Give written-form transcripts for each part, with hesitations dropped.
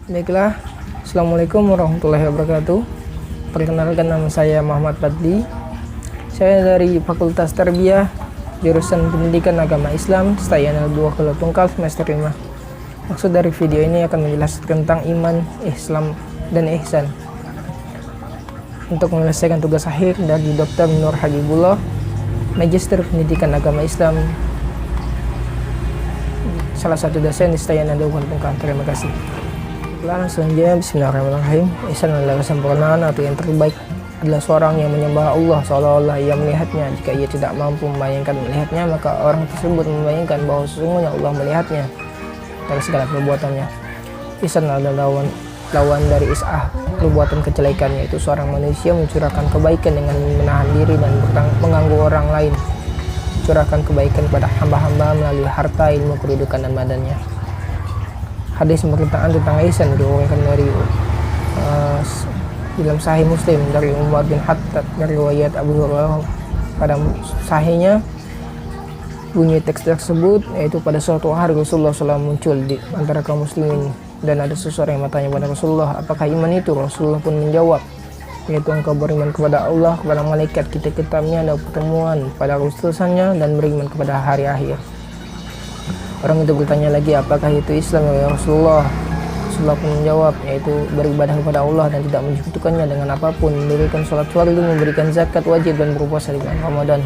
Baiklah, Assalamualaikum warahmatullahi wabarakatuh. Perkenalkan, nama saya Muhammad Fadli. Saya dari Fakultas Tarbiyah, jurusan Pendidikan Agama Islam, Stayanal 2 Kuala Tungkal, semester 5. Maksud dari video ini akan menjelaskan tentang iman, Islam, dan ihsan. Untuk menyelesaikan tugas akhir dari Dr. Nur Habibullah, Magister Pendidikan Agama Islam, salah satu dosen di Stayanal 2 Kuala Tungkal. Terima kasih. Langsung saja, bismillahirrahmanirrahim. Ihsan adalah kesempurnaan atau yang terbaik adalah seorang yang menyembah Allah seolah-olah ia melihatnya. Jika ia tidak mampu membayangkan melihatnya, maka orang tersebut membayangkan bahwa sesungguhnya Allah melihatnya dari segala perbuatannya. Ihsan adalah lawan dari is'ah, perbuatan kejelekan, yaitu seorang manusia mencurahkan kebaikan dengan menahan diri dan mengganggu orang lain. Curahkan kebaikan kepada hamba-hamba melalui harta, ilmu, kedudukan, dan badannya. Hadis pemberitaan tentang ihsan diriwayatkan dari dalam Sahih Muslim dari Umar bin Khattab dari riwayat Abu Hurairah. Pada sahihnya bunyi teks tersebut, yaitu pada suatu hari Rasulullah SAW muncul di antara kaum muslimin dan ada seseorang yang bertanya kepada Rasulullah, apakah iman itu? Rasulullah pun menjawab, yaitu engkau beriman kepada Allah, kepada malaikat, kitab-kitabnya, dan pertemuan pada utusannya, dan beriman kepada hari akhir. Orang itu bertanya lagi, apakah itu Islam ya Rasulullah? Rasulullah pun menjawab, yaitu beribadah kepada Allah dan tidak menyekutukannya dengan apapun, mendirikan sholat fardu, memberikan zakat wajib, dan berpuasa di bulan Ramadan.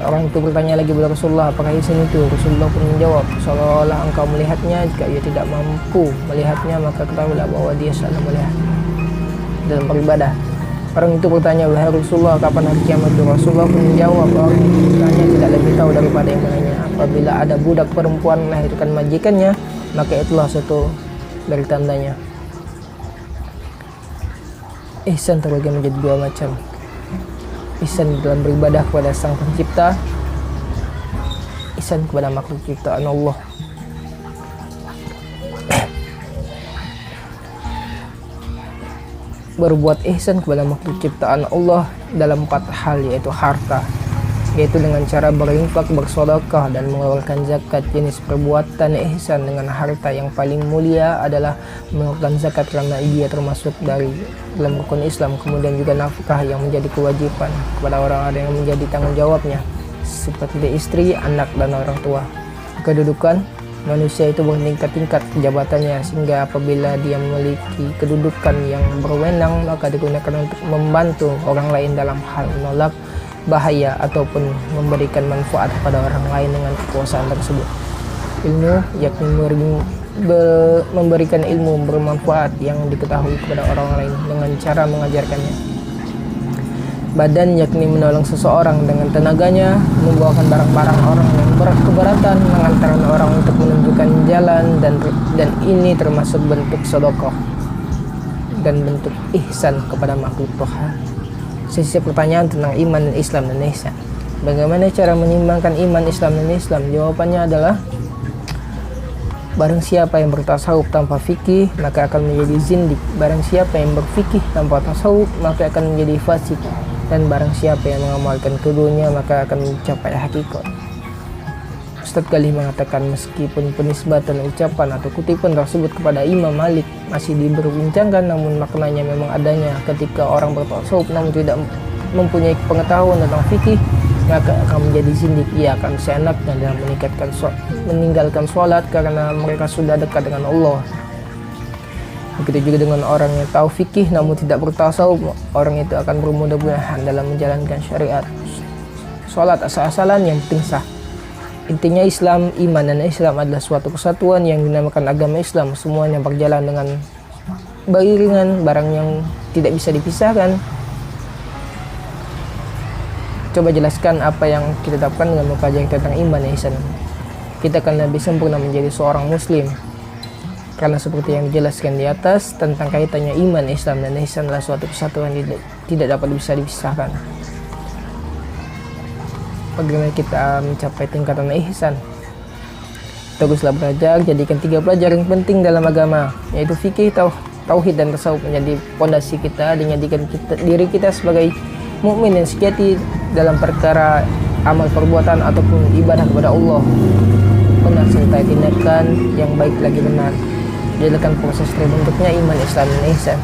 Orang itu bertanya lagi kepada Rasulullah, apakah ihsan itu? Rasulullah pun menjawab, seolah-olah engkau melihatnya. Jika ia tidak mampu melihatnya, maka ketahuilah bahwa dia selalu melihat dalam beribadah. Orang itu bertanya, wahai Rasulullah, kapan hari kiamat itu? Rasulullah pun menjawab, orang itu bertanya tidak lebih tahu daripada yang menanya. Apabila ada budak perempuan melahirkan majikannya, maka itulah satu dari tandanya. Ihsan terbagi menjadi dua macam. Ihsan dalam beribadah kepada Sang Pencipta, ihsan kepada makhluk ciptaan Allah. Berbuat ihsan kepada makhluk ciptaan Allah dalam 4 hal, yaitu harta, yaitu dengan cara berinfak, bersedekah, dan mengeluarkan zakat. Jenis perbuatan ihsan dengan harta yang paling mulia adalah mengeluarkan zakat karena dia termasuk dari dalam rukun Islam. Kemudian juga nafkah yang menjadi kewajiban kepada orang-orang yang menjadi tanggung jawabnya, seperti istri, anak, dan orang tua. Kedudukan, manusia itu bertingkat-tingkat jabatannya, sehingga apabila dia memiliki kedudukan yang berwenang, maka digunakan untuk membantu orang lain dalam hal menolak bahaya ataupun memberikan manfaat kepada orang lain dengan kekuasaan tersebut. Ilmu, yakni memberikan ilmu bermanfaat yang diketahui kepada orang lain dengan cara mengajarkannya. Badan, yakni menolong seseorang dengan tenaganya, membawakan barang-barang orang yang berkeberatan, mengantarkan orang untuk menunjukkan jalan, dan ini termasuk bentuk sedekah dan bentuk ihsan kepada makhluk Tuhan. Sisi pertanyaan tentang iman, Islam, dan ihsan. Bagaimana cara menyimbangkan iman, Islam, dan Islam? Jawabannya adalah, barang siapa yang bertasawuf tanpa fikih, maka akan menjadi zindik. Barang siapa yang berfikih tanpa tasawuf, maka akan menjadi fasik. Dan barang siapa yang mengamalkan keduanya, maka akan mencapai hakikat. Ustadz Galih mengatakan, meskipun penisbatan ucapan atau kutipan tersebut kepada Imam Malik masih diperbincangkan, namun maknanya memang adanya. Ketika orang bertasawuf namun tidak mempunyai pengetahuan tentang fikih, maka akan menjadi zindik. Ia akan seenaknya dalam meninggalkan sholat karena mereka sudah dekat dengan Allah. Begitu juga dengan orang yang tahu fikih namun tidak bertasawuf, orang itu akan bermudah-mudahan dalam menjalankan syariat. Sholat asal-asalan yang penting sah. Intinya Islam, iman, dan Islam adalah suatu kesatuan yang dinamakan agama Islam. Semuanya berjalan dengan beriringan, barang yang tidak bisa dipisahkan. Coba jelaskan apa yang kita dapatkan dengan mempelajari tentang iman dan ihsan. Kita akan lebih sempurna menjadi seorang muslim. Karena seperti yang dijelaskan di atas tentang kaitannya iman, Islam, dan ihsan adalah suatu kesatuan yang tidak dapat bisa dipisahkan. Bagaimana kita mencapai tingkatan ihsan? Teruslah belajar, jadikan 3 pelajaran yang penting dalam agama, yaitu fikih, tauhid, dan tasawuf menjadi pondasi kita, dan jadikan diri kita sebagai mukmin yang sejati dalam perkara amal perbuatan ataupun ibadah kepada Allah. Benar serta tindakan yang baik lagi benar. Jadikan proses terbentuknya iman, Islam, dan ihsan.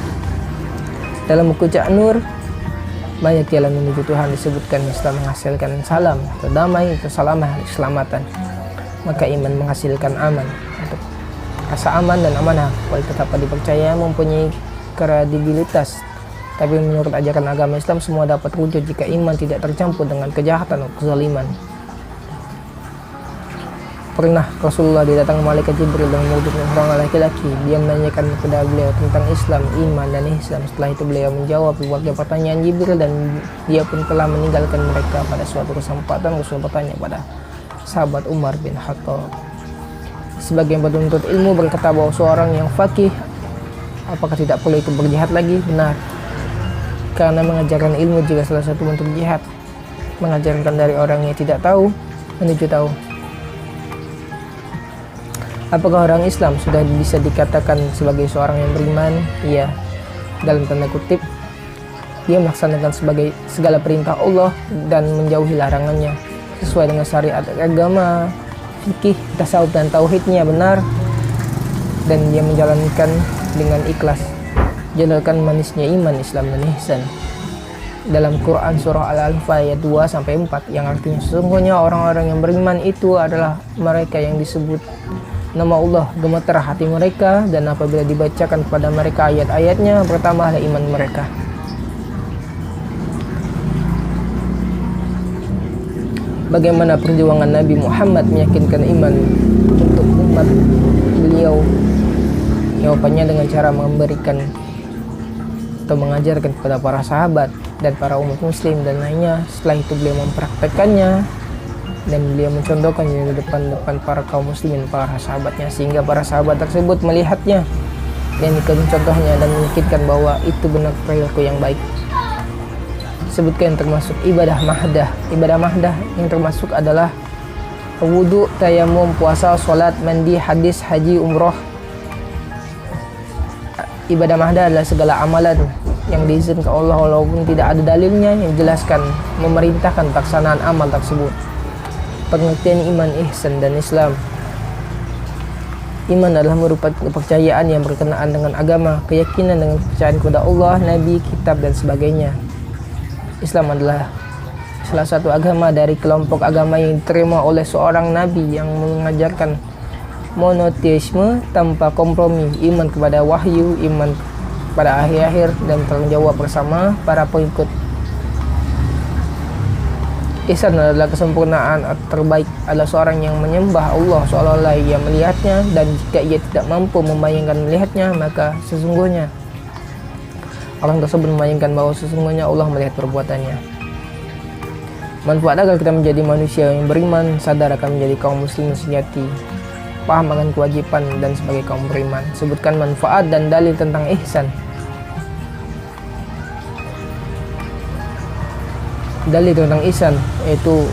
Dalam buku Cak Nur, banyak jalan menuju Tuhan disebutkan setelah menghasilkan salam atau damai atau salamah, keselamatan. Maka iman menghasilkan aman. Untuk rasa aman dan amanah, kualitas dapat dipercaya, mempunyai kredibilitas. Tapi menurut ajaran agama Islam, semua dapat wujud jika iman tidak tercampur dengan kejahatan atau kezaliman. Pernah Rasulullah didatangi malaikat Jibril dengan wujud seorang laki-laki. Dia menanyakan kepada beliau tentang Islam, iman, dan ihsan. Setelah itu beliau menjawab berbagai pertanyaan Jibril, dan dia pun telah meninggalkan mereka. Pada suatu kesempatan Rasul bertanya pada sahabat Umar bin Khattab. Sebagian penuntut ilmu berkata bahwa seorang yang faqih, apakah tidak perlu ikut berjihad lagi? Benar, karena mengajarkan ilmu juga salah satu bentuk jihad. Mengajarkan dari orang yang tidak tahu menuju tahu. Apakah orang Islam sudah bisa dikatakan sebagai seorang yang beriman? Iya, dalam tanda kutip. Dia melaksanakan sebagai segala perintah Allah dan menjauhi larangannya sesuai dengan syariat agama, fikih, tasawuf, dan tauhidnya benar, dan dia menjalankan dengan ikhlas. Jalankan manisnya iman, Islam, dan ihsan. Dalam Quran surah Al-Anfal ayat 2-4 yang artinya sesungguhnya orang-orang yang beriman itu adalah mereka yang disebut nama Allah gemetar hati mereka, dan apabila dibacakan kepada mereka ayat-ayatnya bertambahlah iman mereka. Bagaimana perjuangan Nabi Muhammad meyakinkan iman untuk umat beliau? Jawabannya dengan cara memberikan atau mengajarkan kepada para sahabat dan para umat muslim dan lainnya. Setelah itu beliau mempraktekannya dan beliau mencontohkannya di depan para kaum muslimin, para sahabatnya, sehingga para sahabat tersebut melihatnya dan ikut contohnya dan meyakinkan bahwa itu benar perilaku yang baik. Sebutkan termasuk ibadah mahdah. Ibadah mahdah yang termasuk adalah wudu, tayamum, puasa, sholat, mandi, hadis, haji, umroh. Ibadah mahdah adalah segala amalan yang diizinkan Allah walaupun tidak ada dalilnya yang jelaskan memerintahkan pelaksanaan amal tersebut. Pengertian iman, ihsan, dan Islam. Iman adalah merupakan kepercayaan yang berkenaan dengan agama, keyakinan dengan kepercayaan kepada Allah, Nabi, kitab, dan sebagainya. Islam adalah salah satu agama dari kelompok agama yang diterima oleh seorang Nabi yang mengajarkan monoteisme tanpa kompromi, iman kepada wahyu, iman pada akhir-akhir, dan tanggung jawab bersama para pengikut. Ihsan adalah kesempurnaan terbaik, adalah seorang yang menyembah Allah seolah-olah ia melihatnya, dan jika ia tidak mampu membayangkan melihatnya, maka sesungguhnya orang tersebut membayangkan bahwa sesungguhnya Allah melihat perbuatannya. Manfaat agar kita menjadi manusia yang beriman, sadar akan menjadi kaum muslim sejati, paham akan kewajiban dan sebagai kaum beriman. Sebutkan manfaat dan dalil tentang ihsan. Dalil tentang ihsan yaitu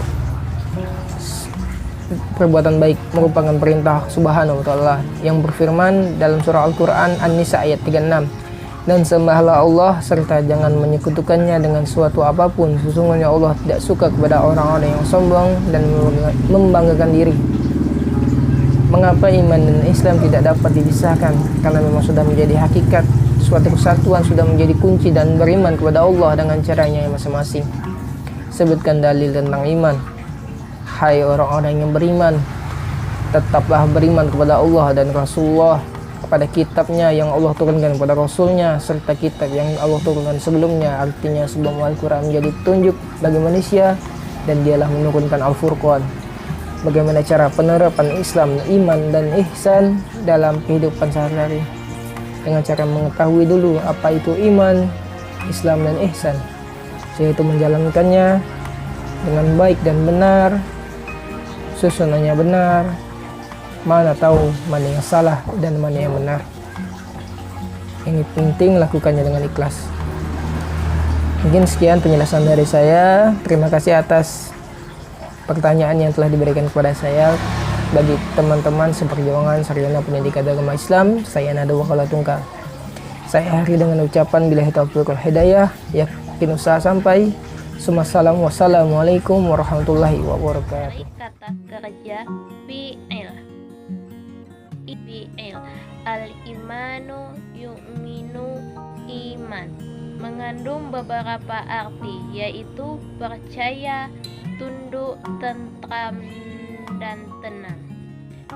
perbuatan baik merupakan perintah Subhanahu wa ta'ala yang berfirman dalam surah Al-Quran An-Nisa ayat 36, dan sembahlah Allah serta jangan menyekutukannya dengan suatu apapun, sesungguhnya Allah tidak suka kepada orang-orang yang sombong dan membanggakan diri. Mengapa iman dan Islam tidak dapat dipisahkan? Karena memang sudah menjadi hakikat suatu kesatuan, sudah menjadi kunci, dan beriman kepada Allah dengan caranya masing-masing. Sebutkan dalil tentang iman. Hai orang-orang yang beriman, tetaplah beriman kepada Allah dan Rasulullah, kepada kitabnya yang Allah turunkan kepada Rasulnya, serta kitab yang Allah turunkan sebelumnya. Artinya sebelum Al-Quran menjadi petunjuk bagi manusia, dan dialah menurunkan Al-Furqan. Bagaimana cara penerapan Islam, iman, dan ihsan dalam kehidupan sehari-hari? Dengan cara mengetahui dulu apa itu iman, Islam, dan ihsan, yaitu menjalankannya dengan baik dan benar, susunannya benar, mana tahu mana yang salah dan mana yang benar. Ini penting lakukannya dengan ikhlas. Mungkin sekian penjelasan dari saya. Terima kasih atas pertanyaan yang telah diberikan kepada saya. Bagi teman-teman seperjuangan sarjana pendidikan agama Islam, saya Nada Wakala Tungkal. Saya akhiri dengan ucapan billahi taufiq wal hidayah. Yakin usaha sampai. Wassalamualaikum warahmatullahi wabarakatuh. Kata kerja fi'il. Al-imanu yu'minu iman mengandung beberapa arti, yaitu percaya, tunduk, tentram, dan tenang.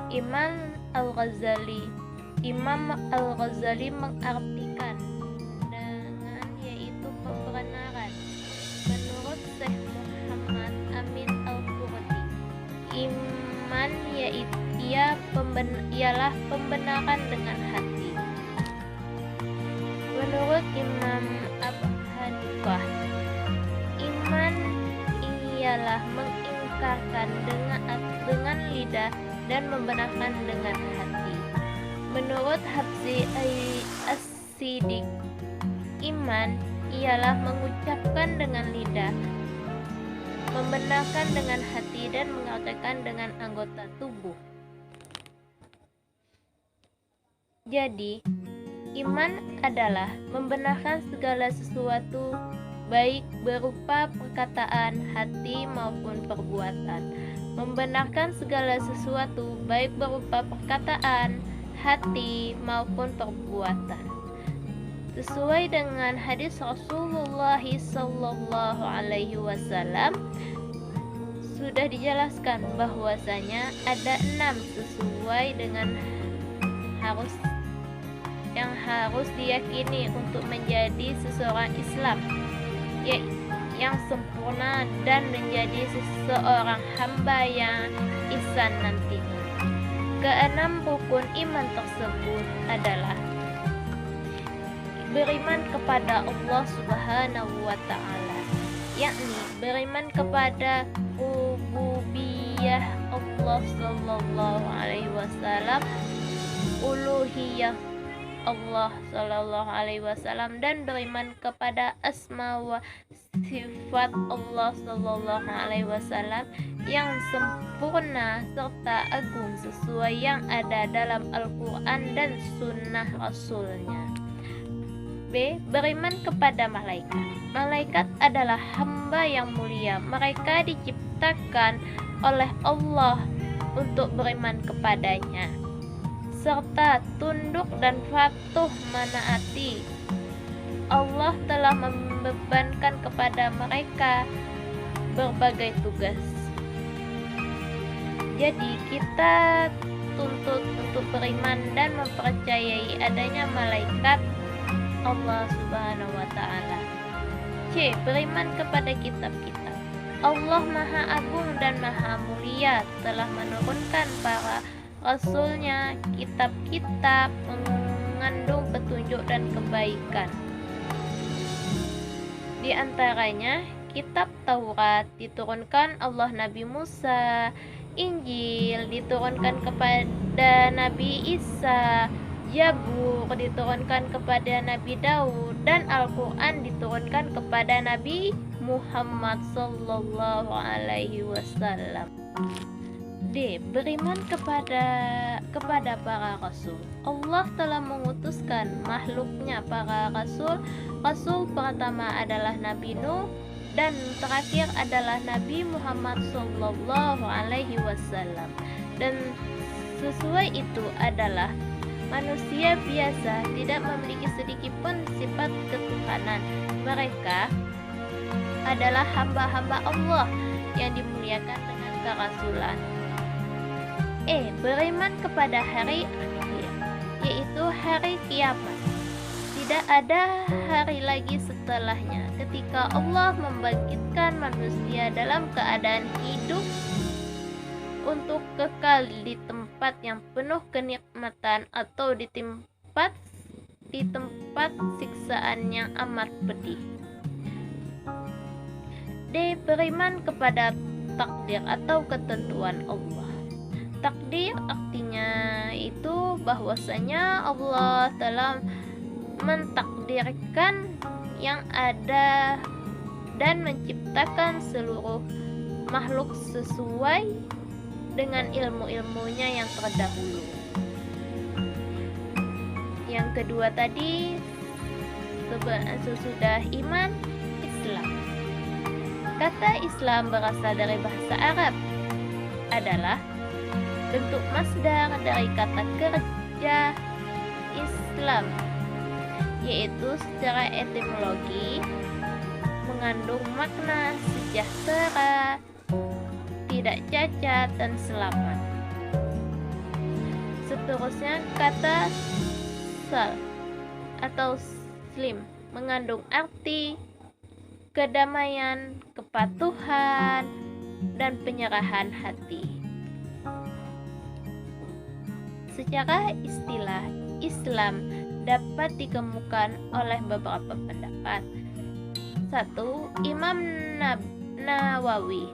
Imam Al-Ghazali mengartikan dengan yaitu pembenaran. Menurut Syekh Muhammad Amin Al-Qurdi, iman ialah pembenaran dengan hati. Menurut Imam Abu Hanifah, iman ialah mengingkarkan dengan lidah dan membenarkan dengan hati. Menurut Habsi As-Siddiq, iman ialah mengucapkan dengan lidah, membenarkan dengan hati, dan mengerjakan dengan anggota tubuh. Jadi, iman adalah membenarkan segala sesuatu, baik berupa perkataan, hati, maupun perbuatan. Membenarkan segala sesuatu, baik berupa perkataan, hati, maupun perbuatan. Sesuai dengan hadis Rasulullah SAW, sudah dijelaskan bahwasanya ada 6 sesuai dengan yang harus diyakini untuk menjadi seseorang Islam, yang sempurna dan menjadi seseorang hamba yang ihsan nantinya. Keenam rukun iman tersebut adalah beriman kepada Allah Subhanahu wa Ta'ala, yakni beriman kepada rububiyah Allah Sallallahu Alaihi Wasallam, uluhiyah Allah Sallallahu Alaihi Wasallam, dan beriman kepada asma wa sifat Allah Sallallahu Alaihi Wasallam yang sempurna serta agung sesuai yang ada dalam Al-Quran dan Sunnah Rasulnya. B. Beriman kepada malaikat. Malaikat adalah hamba yang mulia. Mereka diciptakan oleh Allah untuk beriman kepadanya, serta tunduk dan patuh menaati. Allah telah membebankan kepada mereka berbagai tugas. Jadi kita tuntut untuk beriman dan mempercayai adanya malaikat Allah Subhanahu wa Ta'ala. C. Beriman kepada kitab-kitab. Allah Maha Agung dan Maha Mulia telah menurunkan para Rasulnya kitab-kitab mengandung petunjuk dan kebaikan. Di antaranya kitab Taurat diturunkan Allah Nabi Musa, Injil diturunkan kepada Nabi Isa, Zabur diturunkan kepada Nabi Daud, dan Al-Quran diturunkan kepada Nabi Muhammad Sallallahu Alaihi Wasallam. D. Beriman kepada para rasul. Allah telah mengutuskan makhluknya para rasul. Rasul pertama adalah Nabi Nuh, dan terakhir adalah Nabi Muhammad Sallallahu Alaihi Wasallam. Dan sesuai itu adalah manusia biasa, tidak memiliki sedikit pun sifat ketuhanan. Mereka adalah hamba-hamba Allah yang dimuliakan dengan kerasulan. E. Beriman kepada hari akhir, yaitu hari kiamat. Tidak ada hari lagi setelahnya, ketika Allah membangkitkan manusia dalam keadaan hidup untuk kekal di tempat yang penuh kenikmatan atau di tempat siksaan yang amat pedih. D. Beriman kepada takdir atau ketentuan Allah. Takdir artinya itu bahwasanya Allah telah mentakdirkan yang ada dan menciptakan seluruh makhluk sesuai dengan ilmu-ilmunya yang terdahulu. Yang kedua tadi sesudah iman, Islam. Kata Islam berasal dari bahasa Arab, adalah bentuk masdar dari kata kerja Islam, yaitu secara etimologi mengandung makna sejahtera, tidak cacat, dan selamat. Seterusnya, kata sal atau slim mengandung arti kedamaian, kepatuhan, dan penyerahan hati. Secara istilah, Islam dapat dikemukakan oleh beberapa pendapat. 1. Imam Nawawi,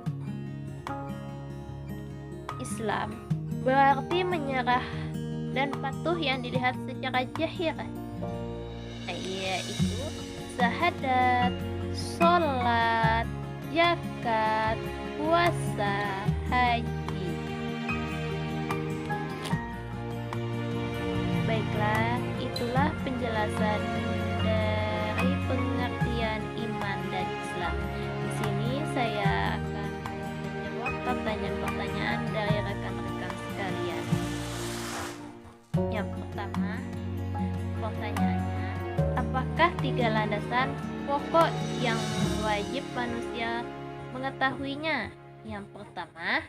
Islam berarti menyerah dan patuh yang dilihat secara zahir, yaitu syahadat, sholat, zakat, puasa, haji. Baiklah, itulah penjelasan dari pengertian iman dan Islam. Di sini saya akan menjawab pertanyaan-pertanyaan dari rekan-rekan sekalian. Yang pertama, pertanyaannya, apakah 3 landasan pokok yang wajib manusia mengetahuinya? Yang pertama,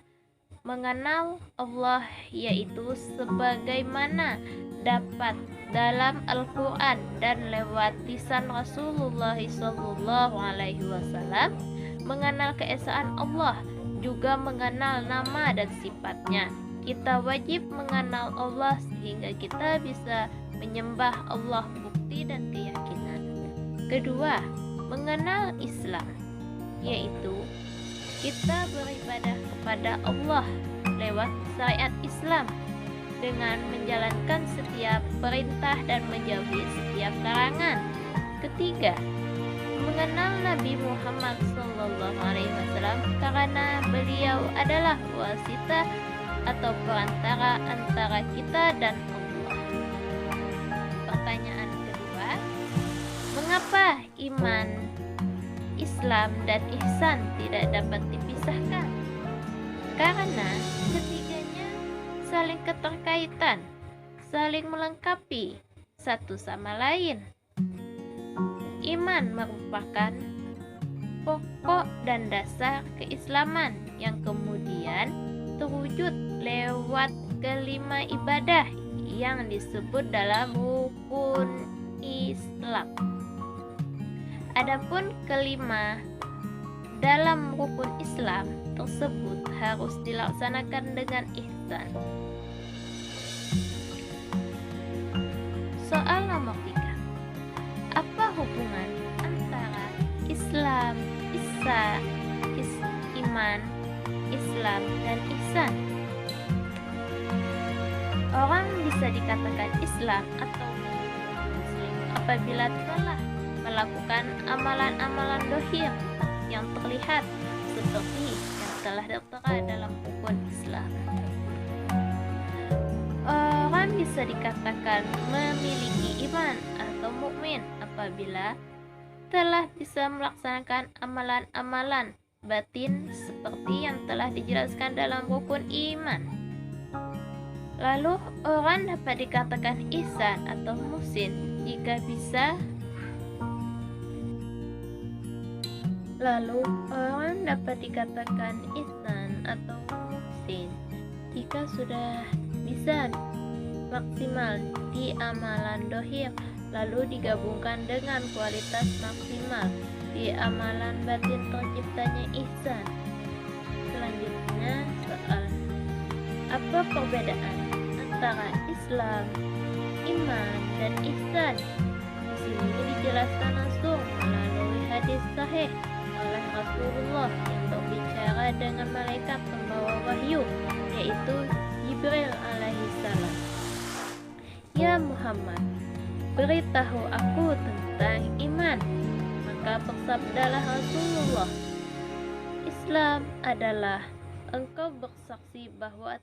mengenal Allah, yaitu sebagaimana dapat dalam Al-Quran dan lewat lisan Rasulullah SAW, mengenal keesaan Allah, juga mengenal nama dan sifatnya. Kita wajib mengenal Allah sehingga kita bisa menyembah Allah, bukti dan keyakinan. Kedua, mengenal Islam, yaitu kita beribadah kepada Allah lewat syariat Islam dengan menjalankan setiap perintah dan menjauhi setiap larangan. Ketiga, mengenal Nabi Muhammad SAW karena beliau adalah wasita atau perantara antara kita dan Allah. Pertanyaan kedua, mengapa iman, Islam, dan ihsan tidak dapat dipisahkan? Karena ketiganya saling keterkaitan, saling melengkapi satu sama lain. Iman merupakan pokok dan dasar keislaman yang kemudian terwujud lewat kelima ibadah yang disebut dalam rukun Islam. Adapun kelima dalam rukun Islam tersebut harus dilaksanakan dengan ihsan. Soal nomor 3. Apa hubungan antara Islam, iman, Islam, dan ihsan? Orang bisa dikatakan Islam atau Muslim apabila telah melakukan amalan-amalan dohir yang terlihat seperti yang telah tertera dalam rukun Islam. Orang bisa dikatakan memiliki iman atau mukmin apabila telah bisa melaksanakan amalan-amalan batin seperti yang telah dijelaskan dalam rukun iman. Lalu orang dapat dikatakan ihsan atau muhsin jika bisa. Lalu orang dapat dikatakan ihsan atau muhsin jika sudah bisa maksimal di amalan dohir, lalu digabungkan dengan kualitas maksimal di amalan batin terciptanya ihsan. Selanjutnya soal, apa perbedaan antara Islam, iman, dan ihsan? Di sini dijelaskan langsung melalui hadis sahih oleh Rasulullah yang berbicara dengan malaikat pembawa wahyu, yaitu Jibril alaihi salam. Ya Muhammad, beritahu aku tentang iman. Maka bersabdalah Rasulullah, Islam adalah engkau bersaksi bahwa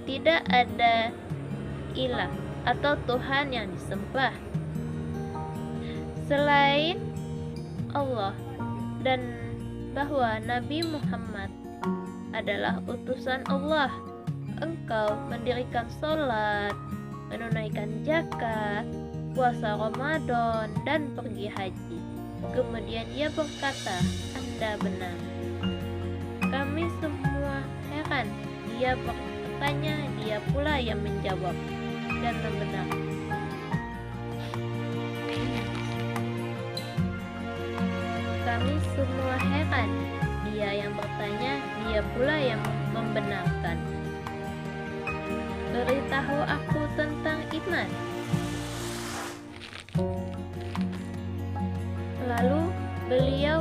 tidak ada ilah atau Tuhan yang disembah selain Allah, dan bahwa Nabi Muhammad adalah utusan Allah. engkau mendirikan sholat, menunaikan zakat, puasa Ramadan, dan pergi haji. Kemudian ia berkata, Anda benar. Kami semua heran. Dia bertanya, dia pula yang menjawab dan membenarkan. Kami semua heran. Dia yang bertanya, dia pula yang membenarkan. Beritahu aku tentang iman. Lalu beliau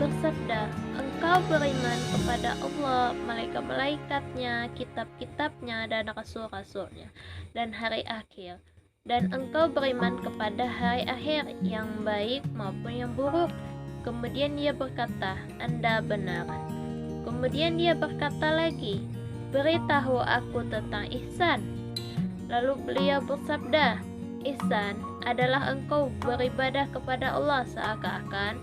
bersabda, engkau beriman kepada Allah, malaikat-malaikatnya, kitab-kitabnya, dan rasul-rasulnya, dan hari akhir. Dan engkau beriman kepada hari akhir, yang baik maupun yang buruk. Kemudian dia berkata, Anda benar. Kemudian dia berkata lagi, beritahu aku tentang ihsan. Lalu beliau bersabda, ihsan adalah engkau beribadah kepada Allah seakan-akan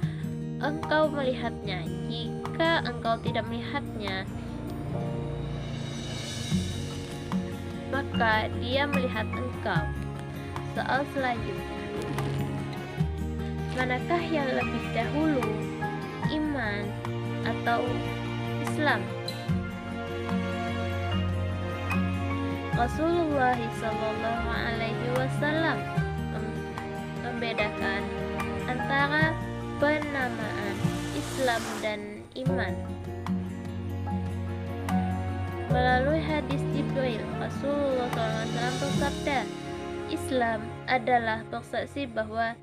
engkau melihatnya. Jika engkau tidak melihatnya, maka dia melihat engkau. Soal selanjutnya, manakah yang lebih dahulu, iman atau Islam? Rasulullah SAW membedakan antara penamaan Islam dan iman. Melalui hadis Jibril, Rasulullah SAW bersabda, Islam adalah bersaksi bahwa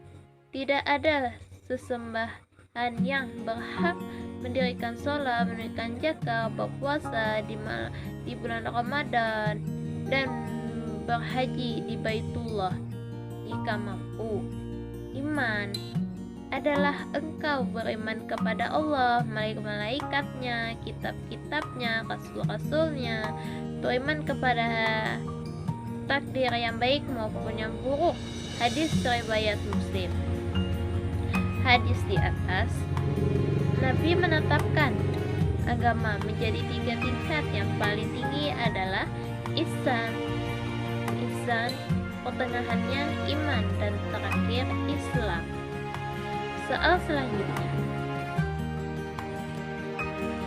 tidak ada sesembahan yang berhak mendirikan sholat, menunaikan zakat, berpuasa di bulan Ramadan, dan berhaji di Baitullah jika mampu. Iman adalah engkau beriman kepada Allah, malaikatnya, kitab-kitabnya, rasul-rasulnya, beriman kepada takdir yang baik maupun yang buruk. Hadis riwayat Muslim. Hadis di atas, Nabi menetapkan agama menjadi 3 tingkat. Yang paling tinggi adalah ihsan, pertengahannya iman, dan terakhir Islam. Soal selanjutnya,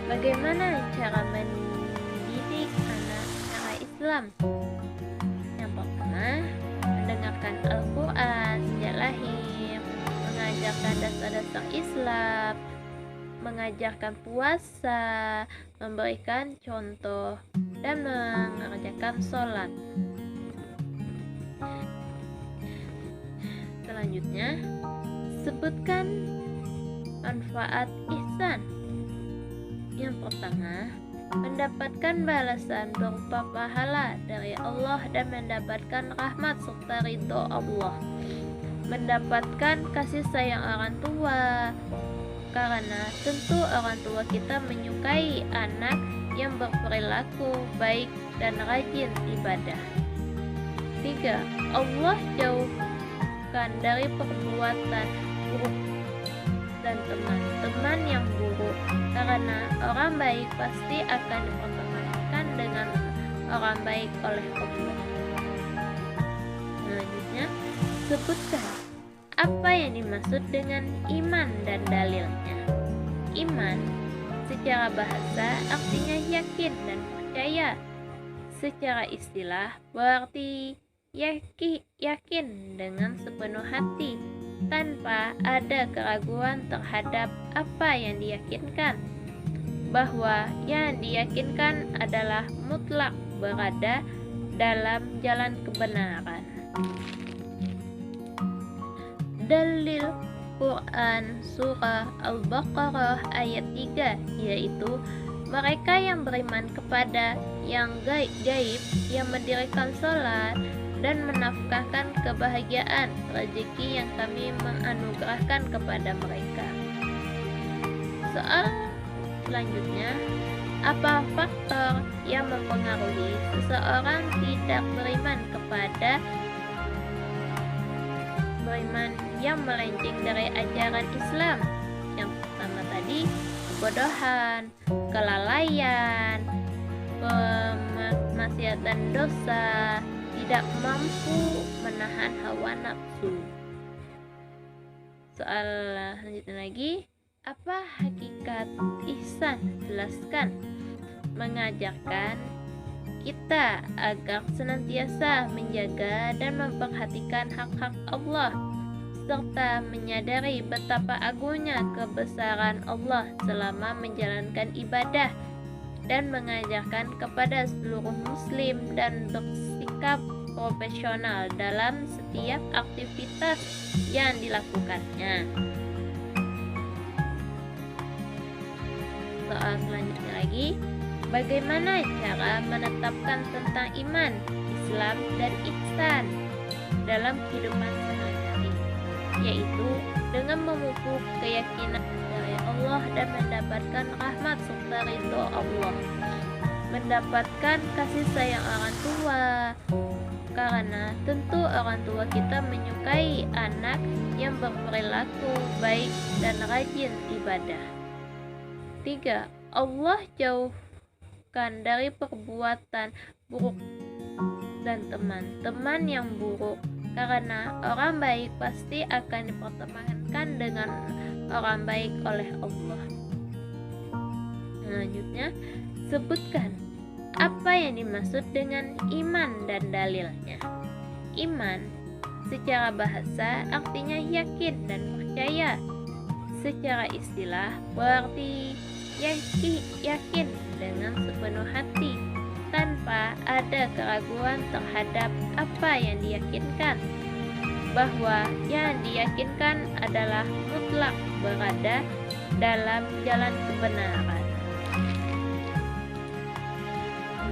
bagaimana cara mendidik anak cara Islam? Yang pertama, mendengarkan Al-Quran sejak lahir, mengajarkan dasar-dasar Islam, mengajarkan puasa, memberikan contoh, dan mengerjakan sholat. Selanjutnya, sebutkan manfaat ihsan. Yang pertama, mendapatkan balasan berupa pahala dari Allah dan mendapatkan rahmat serta ridho Allah. Mendapatkan kasih sayang orang tua, karena tentu orang tua kita menyukai anak yang berperilaku baik dan rajin ibadah. 3. Allah jauhkan dari perbuatan buruk dan teman-teman yang buruk, karena orang baik pasti akan dipertemukan dengan orang baik oleh Allah. Selanjutnya, sebutkan apa yang dimaksud dengan iman dan dalilnya. Iman secara bahasa artinya yakin dan percaya. Secara istilah berarti yakin dengan sepenuh hati, tanpa ada keraguan terhadap apa yang diyakinkan, bahwa yang diyakinkan adalah mutlak berada dalam jalan kebenaran. Dalil Quran Surah Al-Baqarah ayat 3, yaitu mereka yang beriman kepada yang gaib, yang mendirikan sholat, dan menafkahkan kebahagiaan rezeki yang kami menganugerahkan kepada mereka. Soal selanjutnya, apa faktor yang mempengaruhi seseorang tidak beriman yang melenceng dari ajaran Islam? Yang pertama tadi, kebodohan, kelalaian, masih maksiat dan dosa, tidak mampu menahan hawa nafsu. Soal selanjutnya lagi, apa hakikat ihsan? Jelaskan. Mengajarkan kita agar senantiasa menjaga dan memperhatikan hak-hak Allah, serta menyadari betapa agungnya kebesaran Allah selama menjalankan ibadah, dan mengajarkan kepada seluruh muslim dan bersikap profesional dalam setiap aktivitas yang dilakukannya. Soal selanjutnya lagi, bagaimana cara menetapkan tentang iman, Islam, dan ihsan dalam kehidupan sehari-hari, yaitu dengan memupuk keyakinan dari Allah dan mendapatkan rahmat serta ridho Allah, mendapatkan kasih sayang orang tua, karena tentu orang tua kita menyukai anak yang berperilaku baik dan rajin ibadah. 3. Allah jauhkan dari perbuatan buruk dan teman-teman yang buruk, karena orang baik pasti akan dipertemankan dengan orang baik oleh Allah. Selanjutnya, sebutkan apa yang dimaksud dengan iman dan dalilnya. Iman secara bahasa artinya yakin dan percaya. Secara istilah berarti yakin dengan sepenuh hati, tanpa ada keraguan terhadap apa yang diyakinkan, bahwa yang diyakinkan adalah mutlak berada dalam jalan kebenaran.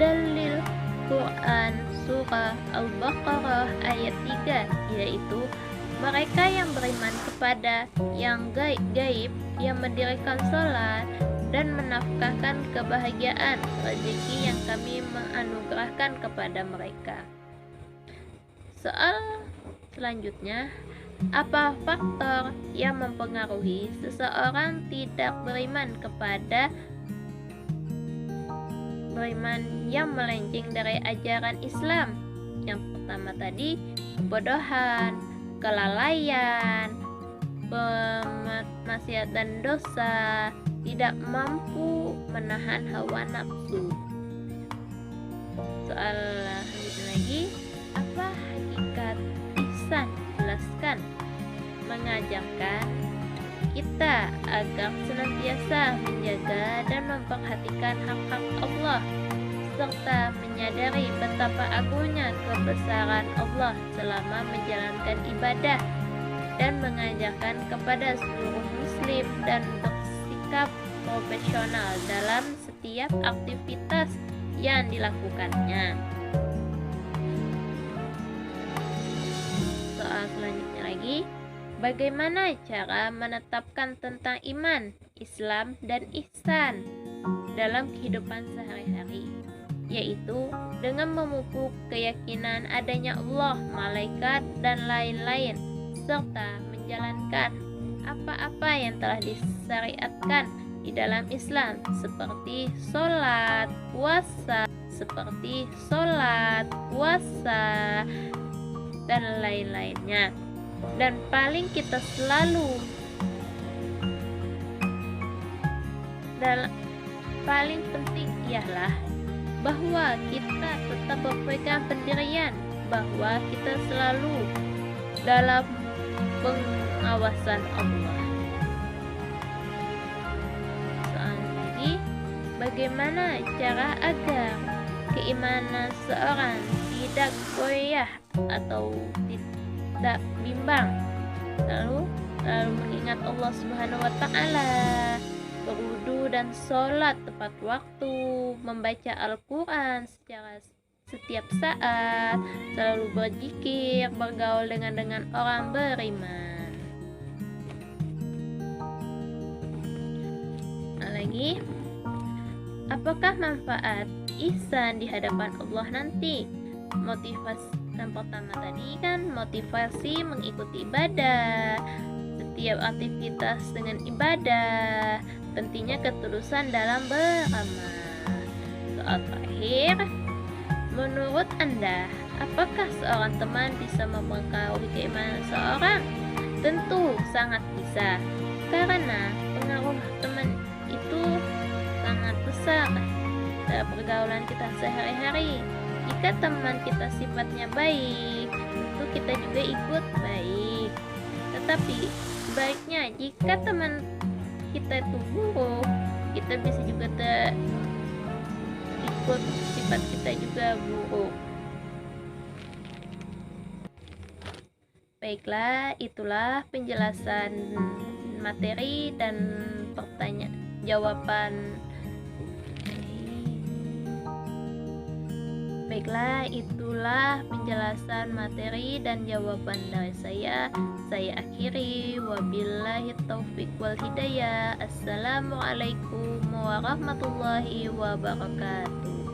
Dalil Quran Surah Al-Baqarah ayat 3, yaitu mereka yang beriman kepada yang gaib, yang mendirikan sholat dan menafkahkan kebahagiaan rezeki yang kami menganugerahkan kepada mereka. Soal selanjutnya, apa faktor yang mempengaruhi seseorang tidak beriman yang melenceng dari ajaran Islam? Yang pertama tadi, kebodohan, kelalaian, maksiat dan dosa, tidak mampu menahan hawa nafsu. Soal selanjutnya lagi, apa hakikat ihsan? Jelaskan. Mengajarkan kita agar senantiasa menjaga dan memperhatikan hak-hak Allah, serta menyadari betapa agungnya kebesaran Allah selama menjalankan ibadah, dan mengajarkan kepada seluruh muslim dan bersikap profesional dalam setiap aktivitas yang dilakukannya. Soal selanjutnya lagi, bagaimana cara menetapkan tentang iman, Islam, dan ihsan dalam kehidupan sehari-hari, yaitu dengan memupuk keyakinan adanya Allah, malaikat, dan lain-lain, serta menjalankan apa-apa yang telah disyariatkan di dalam Islam, seperti sholat, puasa, dan lain-lainnya. Dan paling penting ialah bahwa kita tetap berpegang pendirian bahwa kita selalu dalam pengawasan Allah. Lagi, bagaimana cara agar keimanan seorang tidak goyah atau tidak bimbang? Lalu mengingat Allah Subhanahu wa Ta'ala, berwudu dan sholat tepat waktu, membaca Al-Quran secara setiap saat, selalu berzikir, bergaul dengan orang beriman. Lagi, apakah manfaat ihsan di hadapan Allah nanti? Motivasi yang pertama tadi kan motivasi mengikuti ibadah, setiap aktivitas dengan ibadah, pentingnya ketulusan dalam beramal. Soal terakhir, Menurut Anda, apakah seorang teman bisa mempengaruhi keimanan seorang? Tentu sangat bisa, karena pengaruh teman itu sangat besar dalam pergaulan kita sehari-hari. Jika teman kita sifatnya baik, tentu kita juga ikut baik. Tetapi sebaliknya, jika teman kita itu buruk, kita bisa juga ikut sifat kita juga buruk. Baiklah, itulah penjelasan materi dan pertanyaan jawaban. Baiklah, itulah penjelasan materi dan jawaban dari saya. Saya akhiri. Wabillahi taufik wal hidayah. Assalamualaikum warahmatullahi wabarakatuh.